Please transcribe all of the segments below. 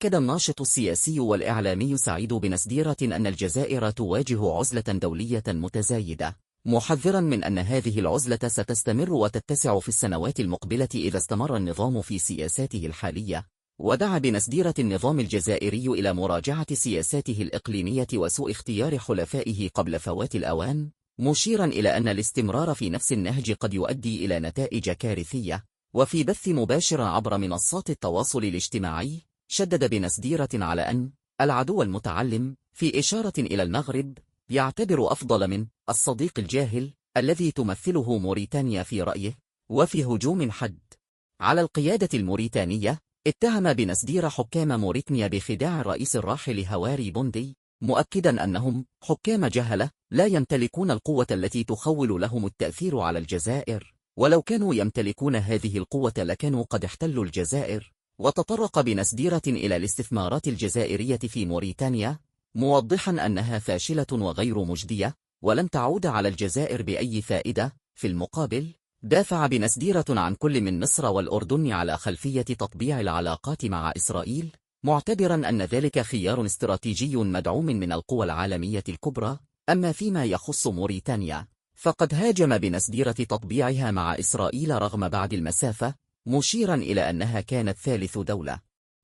أكد الناشط السياسي والإعلامي سعيد بن سديرة أن الجزائر تواجه عزلة دولية متزايدة، محذرا من أن هذه العزلة ستستمر وتتسع في السنوات المقبلة إذا استمر النظام في سياساته الحالية. ودعا بن سديرة النظام الجزائري إلى مراجعة سياساته الإقليمية وسوء اختيار حلفائه قبل فوات الأوان، مشيرا إلى أن الاستمرار في نفس النهج قد يؤدي إلى نتائج كارثية. وفي بث مباشر عبر منصات التواصل الاجتماعي، شدد بن سديرة على أن العدو المتعلم، في إشارة إلى المغرب، يعتبر أفضل من الصديق الجاهل الذي تمثله موريتانيا في رأيه. وفي هجوم حد على القيادة الموريتانية، اتهم بن سديرة حكام موريتانيا بخداع الرئيس الراحل هواري بوندي، مؤكدا أنهم حكام جهلة لا يمتلكون القوة التي تخول لهم التأثير على الجزائر، ولو كانوا يمتلكون هذه القوة لكانوا قد احتلوا الجزائر. وتطرق بن سديرة إلى الاستثمارات الجزائرية في موريتانيا، موضحا أنها فاشلة وغير مجدية ولن تعود على الجزائر بأي فائدة. في المقابل، دافع بن سديرة عن كل من مصر والأردن على خلفية تطبيع العلاقات مع إسرائيل، معتبرا أن ذلك خيار استراتيجي مدعوم من القوى العالمية الكبرى. أما فيما يخص موريتانيا، فقد هاجم بن سديرة تطبيعها مع إسرائيل رغم بعد المسافة، مشيرا إلى أنها كانت ثالث دولة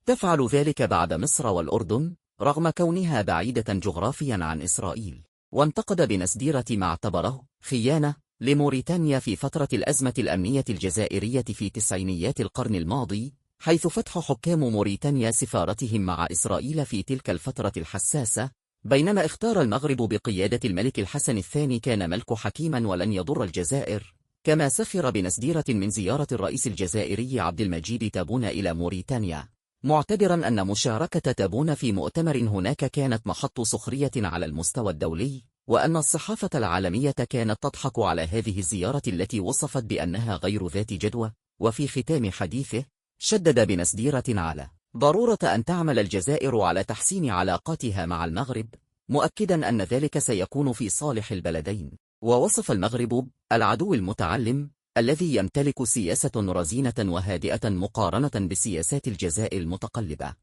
تفعل ذلك بعد مصر والأردن رغم كونها بعيدة جغرافيا عن إسرائيل. وانتقد بن سديرة ما اعتبره خيانة لموريتانيا في فترة الأزمة الأمنية الجزائرية في تسعينيات القرن الماضي، حيث فتح حكام موريتانيا سفارتهم مع إسرائيل في تلك الفترة الحساسة، بينما اختار المغرب بقيادة الملك الحسن الثاني كان ملك حكيما ولن يضر الجزائر. كما سخر بن سديرة من زيارة الرئيس الجزائري عبد المجيد تابون إلى موريتانيا، معتبرا أن مشاركة تابون في مؤتمر هناك كانت محط سخرية على المستوى الدولي، وأن الصحافة العالمية كانت تضحك على هذه الزيارة التي وصفت بأنها غير ذات جدوى. وفي ختام حديثه، شدد بن سديرة على ضرورة أن تعمل الجزائر على تحسين علاقاتها مع المغرب، مؤكدا أن ذلك سيكون في صالح البلدين. ووصف المغرب العدو المتعلم الذي يمتلك سياسة رزينة وهادئة مقارنة بسياسات الجزائر المتقلبة.